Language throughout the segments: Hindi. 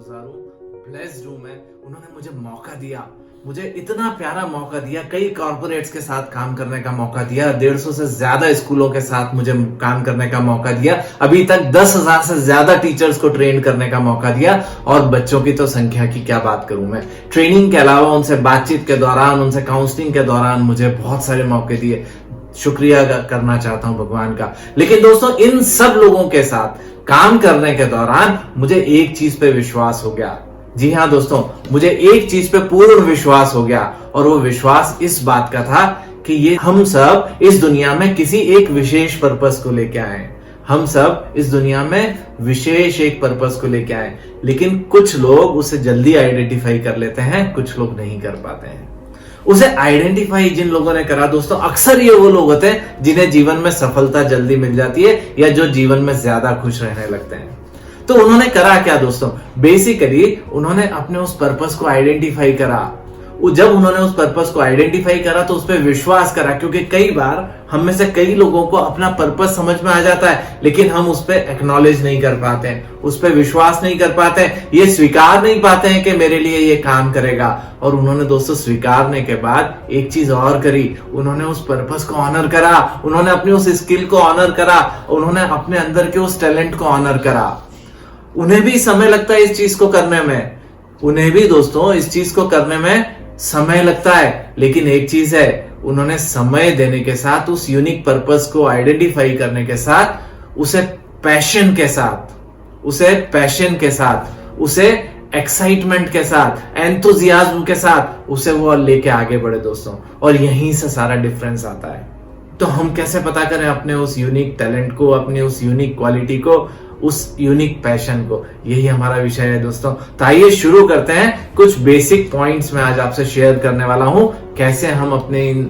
शुक्रगुजार हूँ, ब्लेस्ड हूँ मैं। उन्होंने मुझे मौका दिया, मुझे इतना प्यारा मौका दिया, कई कॉर्पोरेट्स के साथ काम करने का मौका दिया, 150 से ज्यादा स्कूलों के साथ मुझे काम करने का मौका दिया, अभी तक 10,000 से ज्यादा टीचर्स को ट्रेन करने का मौका दिया। और बच्चों की तो संख्या की क्या बात करूं मैं। ट्रेनिंग के अलावा उनसे बातचीत के दौरान, उनसे काउंसलिंग के दौरान मुझे बहुत सारे मौके दिए। शुक्रिया करना चाहता हूं भगवान का। लेकिन दोस्तों, इन सब लोगों के साथ काम करने के दौरान मुझे एक चीज पे विश्वास हो गया। जी हाँ दोस्तों, मुझे एक चीज पे पूर्ण विश्वास हो गया, और वो विश्वास इस बात का था कि ये हम सब इस दुनिया में किसी एक विशेष पर्पस को लेके आए। हम सब इस दुनिया में विशेष एक पर्पस को लेके आए, लेकिन कुछ लोग उसे जल्दी आइडेंटिफाई कर लेते हैं, कुछ लोग नहीं कर पाते हैं। उसे आइडेंटिफाई जिन लोगों ने करा दोस्तों, अक्सर ये वो लोग होते हैं जिन्हें जीवन में सफलता जल्दी मिल जाती है, या जो जीवन में ज्यादा खुश रहने लगते हैं। तो उन्होंने करा क्या दोस्तों? बेसिकली उन्होंने अपने उस पर्पस को आइडेंटिफाई करा। जब उन्होंने उस पर्पस को आइडेंटिफाई करा तो उस पर विश्वास करा, क्योंकि कई बार हम में से कई लोगों को अपना पर्पस समझ में आ जाता है, लेकिन हम उस पर एक्नॉलेज नहीं कर पाते हैं, उस पर विश्वास नहीं कर पाते हैं, ये स्वीकार नहीं पाते हैं कि मेरे लिए ये काम करेगा। और उन्होंने दोस्तों स्वीकारने के बाद एक चीज और करी, उन्होंने उस पर्पस को ऑनर करा, उन्होंने अपनी उस स्किल को ऑनर करा, उन्होंने अपने अंदर के उस टैलेंट को ऑनर करा। उन्हें भी समय लगता है इस चीज को करने में, उन्हें भी दोस्तों इस चीज को करने में समय लगता है, लेकिन एक चीज है, उन्होंने समय देने के साथ, उस यूनिक पर्पस को आइडेंटिफाई करने के साथ, उसे पैशन के साथ, उसे एक्साइटमेंट के साथ, एंथुजियाज्म के साथ उसे वो लेके आगे बढ़े दोस्तों। और यहीं से सारा डिफरेंस आता है। तो हम कैसे पता करें अपने उस यूनिक टैलेंट को, अपनी उस यूनिक क्वालिटी को, उस यूनिक पैशन को? यही हमारा विषय है दोस्तों। तो आइए शुरू करते हैं। कुछ बेसिक पॉइंट्स मैं आज आपसे शेयर करने वाला हूं, कैसे हम अपने इन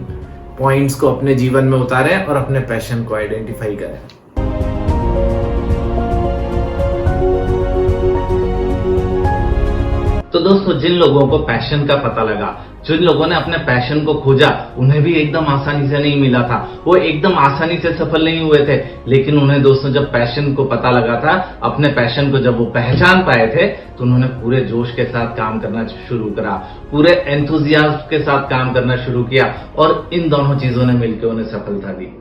पॉइंट्स को अपने जीवन में उतारें और अपने पैशन को आइडेंटिफाई करें। तो दोस्तों, जिन लोगों को पैशन का पता लगा, जिन लोगों ने अपने पैशन को खोजा, उन्हें भी एकदम आसानी से नहीं मिला था, वो एकदम आसानी से सफल नहीं हुए थे। लेकिन उन्हें दोस्तों जब पैशन को पता लगा था, अपने पैशन को जब वो पहचान पाए थे, तो उन्होंने पूरे जोश के साथ काम करना शुरू करा, पूरे एंथुजियाज्म के साथ काम करना शुरू किया, और इन दोनों चीजों ने मिलकर उन्हें सफलता दी।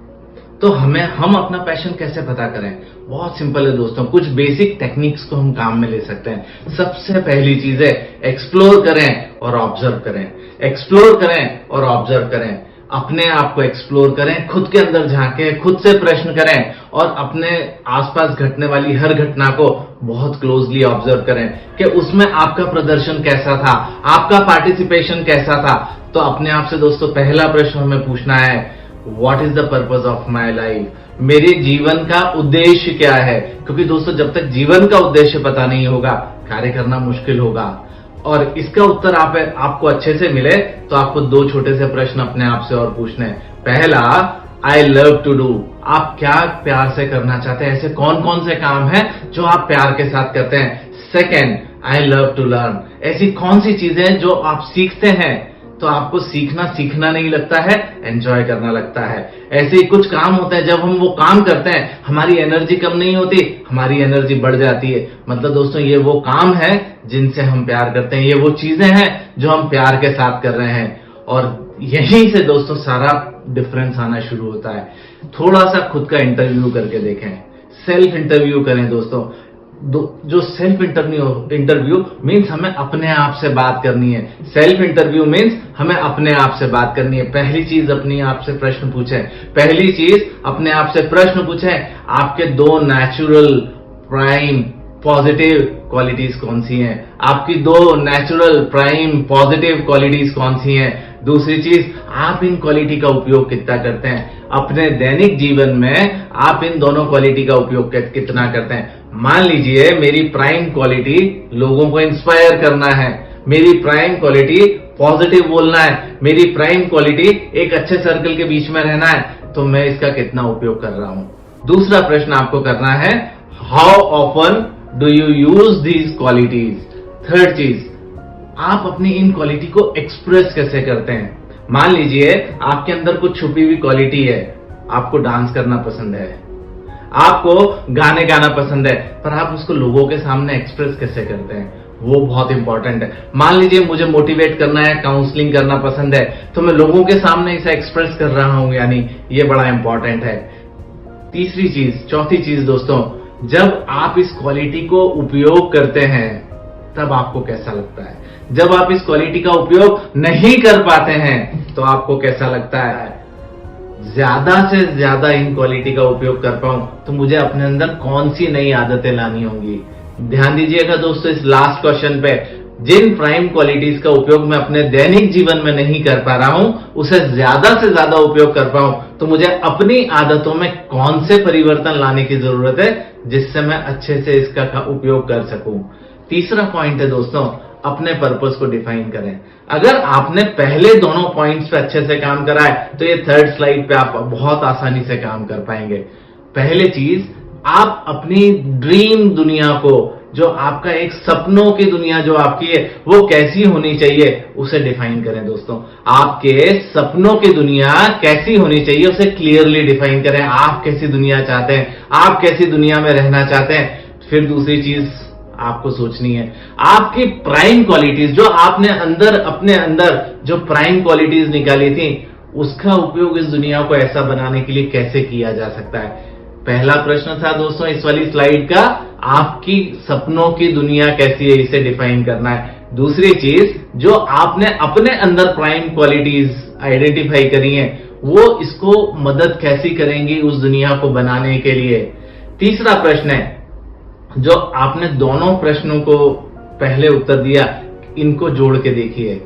तो हम अपना पैशन कैसे पता करें? बहुत सिंपल है दोस्तों, कुछ बेसिक टेक्निक्स को हम काम में ले सकते हैं। सबसे पहली चीज है, एक्सप्लोर करें और ऑब्जर्व करें। एक्सप्लोर करें और ऑब्जर्व करें, अपने आप को एक्सप्लोर करें, खुद के अंदर झांकें, खुद से प्रश्न करें, और अपने आसपास घटने वाली हर घटना को बहुत क्लोजली ऑब्जर्व करें कि उसमें आपका प्रदर्शन कैसा था, आपका पार्टिसिपेशन कैसा था। तो अपने आप से दोस्तों पहला प्रश्न हमें पूछना है, what is the purpose of my life? मेरे जीवन का उद्देश्य क्या है? क्योंकि दोस्तों जब तक जीवन का उद्देश्य पता नहीं होगा, कार्य करना मुश्किल होगा। और इसका उत्तर आपको अच्छे से मिले तो आपको दो छोटे से प्रश्न अपने आप से और पूछने हैं। पहला, आई लव टू डू, आप क्या प्यार से करना चाहते हैं? ऐसे कौन कौन से काम हैं जो आप प्यार के साथ करते हैं? Second, I love to learn, ऐसी कौन सी चीजें जो आप सीखते हैं तो आपको सीखना नहीं लगता है, एंजॉय करना लगता है। ऐसे ही कुछ काम होते हैं, जब हम वो काम करते हैं हमारी एनर्जी कम नहीं होती, हमारी एनर्जी बढ़ जाती है। मतलब दोस्तों ये वो काम है जिनसे हम प्यार करते हैं, ये वो चीजें हैं जो हम प्यार के साथ कर रहे हैं। और यहीं से दोस्तों सारा डिफरेंस आना शुरू होता है। थोड़ा सा खुद का इंटरव्यू करके देखें, सेल्फ इंटरव्यू करें दोस्तों। जो सेल्फ इंटरव्यू मीन्स हमें अपने आप से बात करनी है। सेल्फ इंटरव्यू मीन्स हमें अपने आप से बात करनी है। पहली चीज अपने आप से प्रश्न पूछें, आपके दो नेचुरल प्राइम पॉजिटिव क्वालिटीज कौन सी हैं? आपकी दो नेचुरल प्राइम पॉजिटिव क्वालिटीज कौन सी हैं? दूसरी चीज, आप इन क्वालिटी का उपयोग कितना करते हैं अपने दैनिक जीवन में? आप इन दोनों क्वालिटी का उपयोग कितना करते हैं? मान लीजिए मेरी प्राइम क्वालिटी लोगों को इंस्पायर करना है, मेरी प्राइम क्वालिटी पॉजिटिव बोलना है, मेरी प्राइम क्वालिटी एक अच्छे सर्कल के बीच में रहना है, तो मैं इसका कितना उपयोग कर रहा हूं? दूसरा प्रश्न आपको करना है, how often do you use these qualities? Third चीज, आप अपनी इन क्वालिटी को एक्सप्रेस कैसे करते हैं? मान लीजिए आपके अंदर कुछ छुपी हुई क्वालिटी है, आपको डांस करना पसंद है, आपको गाने गाना पसंद है, पर आप उसको लोगों के सामने एक्सप्रेस कैसे करते हैं? वो बहुत इंपॉर्टेंट है। मान लीजिए मुझे मोटिवेट करना है, काउंसलिंग करना पसंद है, तो मैं लोगों के सामने इसे एक्सप्रेस कर रहा हूं यानी ये बड़ा इंपॉर्टेंट है। चौथी चीज दोस्तों, जब आप इस क्वालिटी को उपयोग करते हैं तब आपको कैसा लगता है? जब आप इस क्वालिटी का उपयोग नहीं कर पाते हैं तो आपको कैसा लगता है? ज्यादा से ज्यादा इन क्वालिटी का उपयोग कर पाऊं तो मुझे अपने अंदर कौन सी नई आदतें लानी होंगी? ध्यान दीजिएगा दोस्तों इस लास्ट क्वेश्चन पे। जिन प्राइम क्वालिटीज का उपयोग मैं अपने दैनिक जीवन में नहीं कर पा रहा हूं, उसे ज्यादा से ज्यादा उपयोग कर पाऊं तो मुझे अपनी आदतों में कौन से परिवर्तन लाने की जरूरत है जिससे मैं अच्छे से इसका उपयोग कर सकूं। तीसरा पॉइंट है दोस्तों, अपने पर्पस को डिफाइन करें। अगर आपने पहले दोनों पॉइंट्स पे अच्छे से काम करा है तो ये थर्ड स्लाइड पे आप बहुत आसानी से काम कर पाएंगे। पहले चीज, आप अपनी ड्रीम दुनिया को, जो आपका एक सपनों की दुनिया जो आपकी है वो कैसी होनी चाहिए उसे डिफाइन करें दोस्तों। आपके सपनों की दुनिया कैसी होनी चाहिए उसे क्लियरली डिफाइन करें। आप कैसी दुनिया चाहते हैं, आप कैसी दुनिया में रहना चाहते हैं। फिर दूसरी चीज आपको सोचनी है, आपकी प्राइम क्वालिटीज जो आपने अपने अंदर जो प्राइम क्वालिटीज निकाली थी उसका उपयोग इस दुनिया को ऐसा बनाने के लिए कैसे किया जा सकता है। पहला प्रश्न था दोस्तों इस वाली स्लाइड का, आपकी सपनों की दुनिया कैसी है इसे डिफाइन करना है। दूसरी चीज, जो आपने अपने अंदर प्राइम क्वालिटीज आइडेंटिफाई करी हैं वो इसको मदद कैसी करेंगी उस दुनिया को बनाने के लिए। तीसरा प्रश्न है, जो आपने दोनों प्रश्नों को पहले उत्तर दिया, इनको जोड़ के देखिए,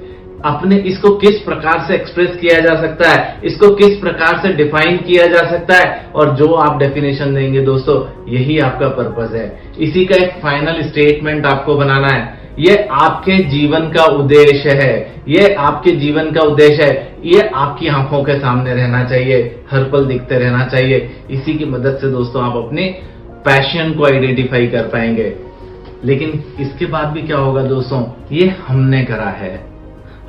अपने इसको किस प्रकार से एक्सप्रेस किया जा सकता है, इसको किस प्रकार से डिफाइन किया जा सकता है, और जो आप डेफिनेशन देंगे दोस्तों यही आपका पर्पस है। इसी का एक फाइनल स्टेटमेंट आपको बनाना है। ये आपके जीवन का उद्देश्य है, ये आपके जीवन का उद्देश्य है, ये आपकी आंखों के सामने रहना चाहिए, हर पल दिखते रहना चाहिए। इसी की मदद से दोस्तों आप अपने पैशन को आइडेंटिफाई कर पाएंगे। लेकिन इसके बाद भी क्या होगा दोस्तों, ये हमने करा है,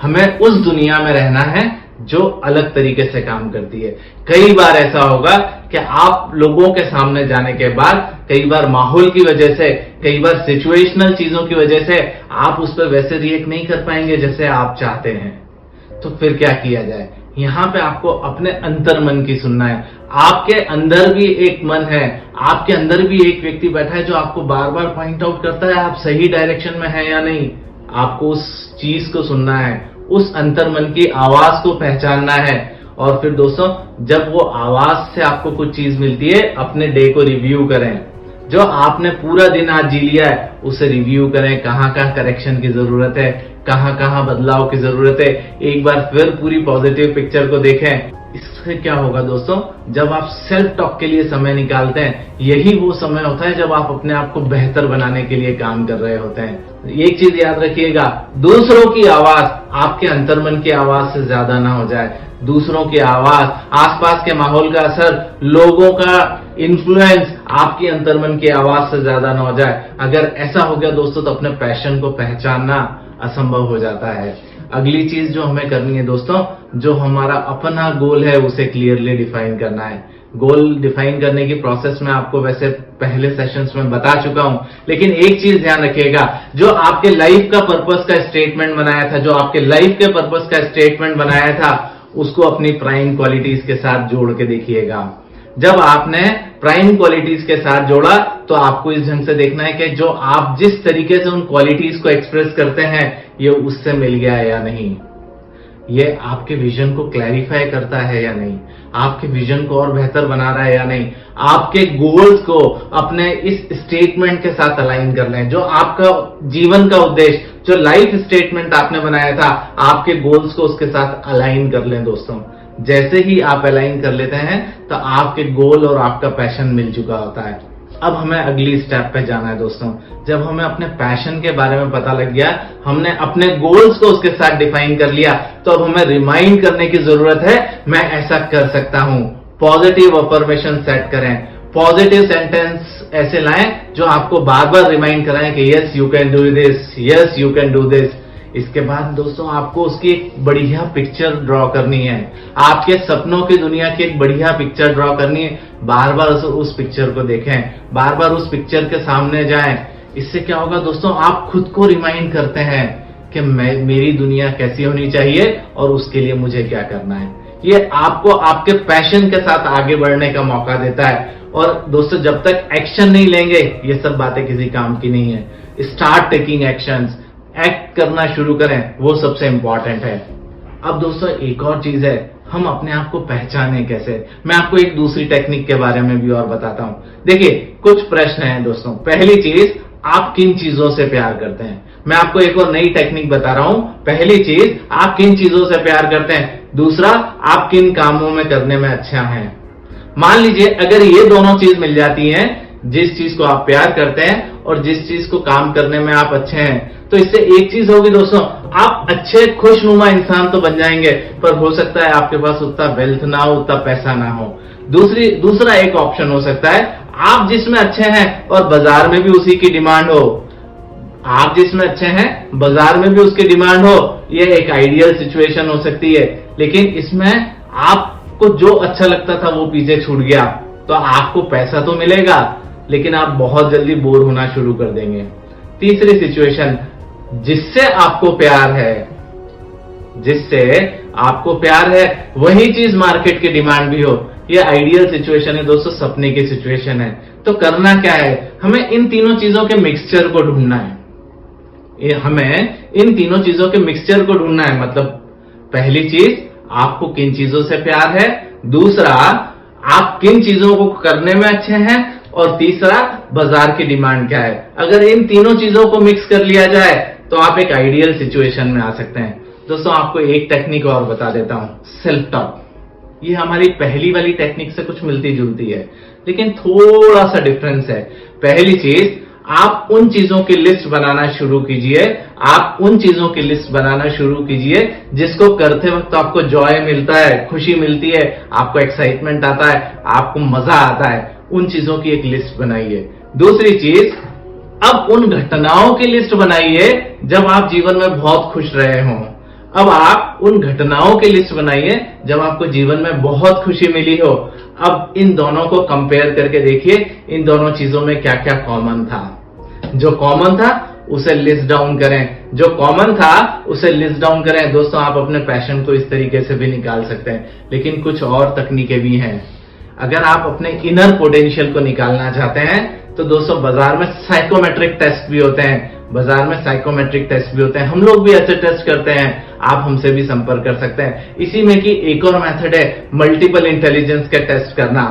हमें उस दुनिया में रहना है जो अलग तरीके से काम करती है। कई बार ऐसा होगा कि आप लोगों के सामने जाने के बाद, कई बार माहौल की वजह से, कई बार सिचुएशनल चीजों की वजह से आप उस पर वैसे रिएक्ट नहीं कर पाएंगे जैसे आप चाहते हैं। तो फिर क्या किया जाए? यहां पे आपको अपने अंतर मन की सुनना है। आपके अंदर भी एक मन है, आपके अंदर भी एक व्यक्ति बैठा है जो आपको बार बार पॉइंट आउट करता है आप सही डायरेक्शन में है या नहीं। आपको उस चीज को सुनना है, उस अंतर मन की आवाज को पहचानना है। और फिर दोस्तों जब वो आवाज से आपको कुछ चीज मिलती है, अपने डे को रिव्यू करें। जो आपने पूरा दिन आज जी लिया है उसे रिव्यू करें, कहां कहां करेक्शन की जरूरत है, कहां कहां बदलाव की जरूरत है। एक बार फिर पूरी पॉजिटिव पिक्चर को देखें। इससे क्या होगा दोस्तों, जब आप सेल्फ टॉक के लिए समय निकालते हैं, यही वो समय होता है जब आप अपने आप को बेहतर बनाने के लिए काम कर रहे होते हैं। एक चीज याद रखिएगा, दूसरों की आवाज आपके अंतर्मन की आवाज से ज्यादा ना हो जाए। दूसरों की आवाज, आसपास के माहौल का असर, लोगों का इन्फ्लुएंस आपकी अंतर्मन की आवाज से ज्यादा ना हो जाए। अगर ऐसा हो गया दोस्तों तो अपने पैशन को पहचानना असंभव हो जाता है। अगली चीज जो हमें करनी है दोस्तों, जो हमारा अपना गोल है उसे क्लियरली डिफाइन करना है। गोल डिफाइन करने की प्रोसेस में आपको वैसे पहले सेशंस में बता चुका हूं, लेकिन एक चीज ध्यान रखिएगा, जो आपके लाइफ का पर्पस का स्टेटमेंट बनाया था, जो आपके लाइफ के पर्पस का स्टेटमेंट बनाया था, उसको अपनी प्राइम क्वालिटीज के साथ जोड़ के देखिएगा। जब आपने प्राइम क्वालिटीज के साथ जोड़ा तो आपको इस ढंग से देखना है कि जो आप जिस तरीके से उन क्वालिटीज को एक्सप्रेस करते हैं ये उससे मिल गया है या नहीं, ये आपके विजन को क्लैरिफाई करता है या नहीं, आपके विजन को और बेहतर बना रहा है या नहीं। आपके गोल्स को अपने इस स्टेटमेंट के साथ अलाइन कर लें। जो आपका जीवन का उद्देश्य, जो लाइफ स्टेटमेंट आपने बनाया था, आपके गोल्स को उसके साथ अलाइन कर लें दोस्तों। जैसे ही आप अलाइन कर लेते हैं तो आपके गोल और आपका पैशन मिल चुका होता है। अब हमें अगली स्टेप पे जाना है दोस्तों। जब हमें अपने पैशन के बारे में पता लग गया, हमने अपने गोल्स को उसके साथ डिफाइन कर लिया, तो अब हमें रिमाइंड करने की जरूरत है, मैं ऐसा कर सकता हूं। पॉजिटिव अफर्मेशन सेट करें, पॉजिटिव सेंटेंस ऐसे लाएं जो आपको बार बार रिमाइंड कराएं कि yes you can do this, yes you can do this. इसके बाद दोस्तों आपको उसकी एक बढ़िया पिक्चर ड्रॉ करनी है, आपके सपनों की दुनिया की एक बढ़िया पिक्चर ड्रॉ करनी है। बार बार उस पिक्चर को देखें, बार बार उस पिक्चर के सामने जाएं। इससे क्या होगा दोस्तों, आप खुद को रिमाइंड करते हैं कि मेरी दुनिया कैसी होनी चाहिए और उसके लिए मुझे क्या करना है। ये आपको आपके पैशन के साथ आगे बढ़ने का मौका देता है। और दोस्तों, जब तक एक्शन नहीं लेंगे ये सब बातें किसी काम की नहीं है। स्टार्ट टेकिंग एक्शंस, एक्ट करना शुरू करें, वो सबसे इंपॉर्टेंट है। अब दोस्तों एक और चीज है, हम अपने आप को पहचाने कैसे। मैं आपको एक दूसरी टेक्निक के बारे में भी और बताता हूं। देखिए, कुछ प्रश्न हैं दोस्तों। पहली चीज, आप किन चीजों से प्यार करते हैं। मैं आपको एक और नई टेक्निक बता रहा हूं। पहली चीज, आप किन चीजों से प्यार करते हैं। दूसरा, आप किन कामों में करने में अच्छा हैं। मान लीजिए अगर ये दोनों चीज मिल जाती हैं, जिस चीज को आप प्यार करते हैं और जिस चीज को काम करने में आप अच्छे हैं, तो इससे एक चीज होगी दोस्तों, आप अच्छे खुशनुमा इंसान तो बन जाएंगे, पर हो सकता है आपके पास उतना वेल्थ ना हो, उतना पैसा ना हो। दूसरा एक ऑप्शन हो सकता है, आप जिसमें अच्छे हैं और बाजार में भी उसी की डिमांड हो। आप जिसमें अच्छे हैं, बाजार में भी उसकी डिमांड हो। ये एक आइडियल सिचुएशन हो सकती है। लेकिन इसमें आपको जो अच्छा लगता था वो पीछे छूट गया, तो आपको पैसा तो मिलेगा लेकिन आप बहुत जल्दी बोर होना शुरू कर देंगे। तीसरी सिचुएशन, जिससे आपको प्यार है वही चीज मार्केट की डिमांड भी हो। ये आइडियल सिचुएशन है दोस्तों, सपने की सिचुएशन है। तो करना क्या है, हमें इन तीनों चीजों के मिक्सचर को ढूंढना है। मतलब पहली चीज, आपको किन चीजों से प्यार है। दूसरा, आप किन चीजों को करने में अच्छे हैं। और तीसरा, बाजार की डिमांड क्या है। अगर इन तीनों चीजों को मिक्स कर लिया जाए तो आप एक आइडियल सिचुएशन में आ सकते हैं। दोस्तों आपको एक टेक्निक और बता देता हूं, सेल्फ टॉक। ये हमारी पहली वाली टेक्निक से कुछ मिलती जुलती है, लेकिन थोड़ा सा डिफरेंस है। पहली चीज, आप उन चीजों की लिस्ट बनाना शुरू कीजिए जिसको करते वक्त आपको जॉय मिलता है, खुशी मिलती है, आपको एक्साइटमेंट आता है, आपको मजा आता है। उन चीजों की एक लिस्ट बनाइए। दूसरी चीज, अब उन घटनाओं की लिस्ट बनाइए जब आप जीवन में बहुत खुश रहे हों। अब आप उन घटनाओं की लिस्ट बनाइए जब आपको जीवन में बहुत खुशी मिली हो। अब इन दोनों को कंपेयर करके देखिए, इन दोनों चीजों में क्या क्या कॉमन था। जो कॉमन था उसे लिस्ट डाउन करें। दोस्तों आप अपने पैशन को इस तरीके से भी निकाल सकते हैं, लेकिन कुछ और तकनीकें भी हैं। अगर आप अपने इनर पोटेंशियल को निकालना चाहते हैं तो दोस्तों बाजार में साइकोमेट्रिक टेस्ट भी होते हैं। हम लोग भी ऐसे टेस्ट करते हैं, आप हमसे भी संपर्क कर सकते हैं। इसी में की एक और मेथड है मल्टीपल इंटेलिजेंस के टेस्ट करना,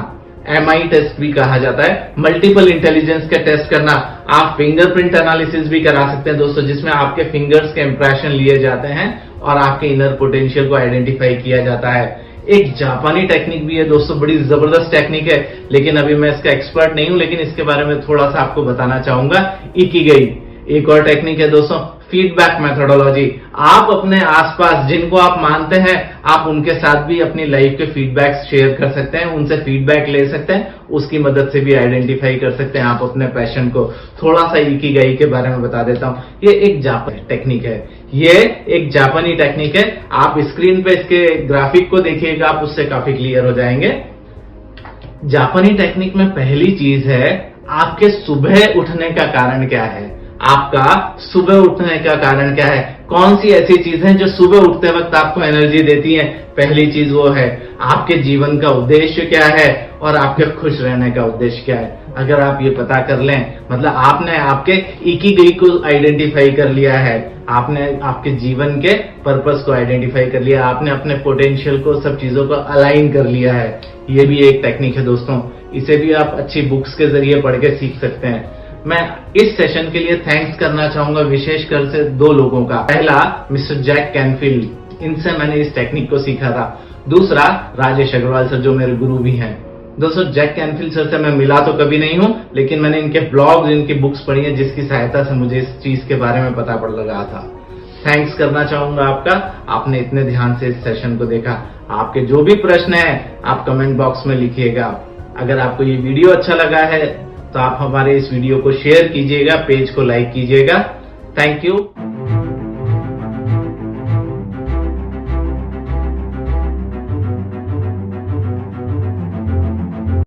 MI टेस्ट भी कहा जाता है। मल्टीपल इंटेलिजेंस के टेस्ट करना, आप फिंगरप्रिंट एनालिसिस भी करा सकते हैं दोस्तों, जिसमें आपके फिंगर्स के इंप्रेशन लिए जाते हैं और आपके इनर पोटेंशियल को आइडेंटिफाई किया जाता है। एक जापानी टेक्निक भी है दोस्तों, बड़ी जबरदस्त टेक्निक है, लेकिन अभी मैं इसका एक्सपर्ट नहीं हूं, लेकिन इसके बारे में थोड़ा सा आपको बताना चाहूंगा। इकिगाई एक और टेक्निक है दोस्तों, फीडबैक मेथोडोलॉजी। आप अपने आसपास जिनको आप मानते हैं, आप उनके साथ भी अपनी लाइफ के फीडबैक्स शेयर कर सकते हैं, उनसे फीडबैक ले सकते हैं, उसकी मदद से भी आइडेंटिफाई कर सकते हैं आप अपने पैशन को। थोड़ा सा इकिगाई के बारे में बता देता हूं। ये एक जापानी टेक्निक है। आप स्क्रीन पे इसके ग्राफिक को देखिएगा, आप उससे काफी क्लियर हो जाएंगे। जापानी टेक्निक में पहली चीज है, आपके सुबह उठने का कारण क्या है। कौन सी ऐसी चीज है जो सुबह उठते वक्त आपको एनर्जी देती है। पहली चीज वो है। आपके जीवन का उद्देश्य क्या है और आपके खुश रहने का उद्देश्य क्या है। अगर आप ये पता कर लें, मतलब आपने आपके इकिगाई को आइडेंटिफाई कर लिया है, आपने आपके जीवन के पर्पस को आइडेंटिफाई कर लिया, आपने अपने पोटेंशियल को, सब चीजों को अलाइन कर लिया है। ये भी एक टेक्निक है दोस्तों, इसे भी आप अच्छी बुक्स के जरिए पढ़ के सीख सकते हैं। मैं इस सेशन के लिए थैंक्स करना चाहूंगा विशेषकर से 2 लोगों का। पहला मिस्टर जैक कैनफील्ड, इनसे मैंने इस टेक्निक को सीखा था। दूसरा राजेश अग्रवाल सर, जो मेरे गुरु भी हैं। दोस्तों जैक कैनफील्ड सर से मैं मिला तो कभी नहीं हूं, लेकिन मैंने इनके ब्लॉग्स, इनकी बुक्स पढ़ी है, जिसकी सहायता से मुझे इस चीज के बारे में पता पड़ लगा था। थैंक्स करना चाहूंगा आपका, आपने इतने ध्यान से इस सेशन को देखा। आपके जो भी प्रश्न है आप कमेंट बॉक्स में लिखिएगा। अगर आपको ये वीडियो अच्छा लगा है तो आप हमारे इस वीडियो को शेयर कीजिएगा, पेज को लाइक कीजिएगा। Thank you.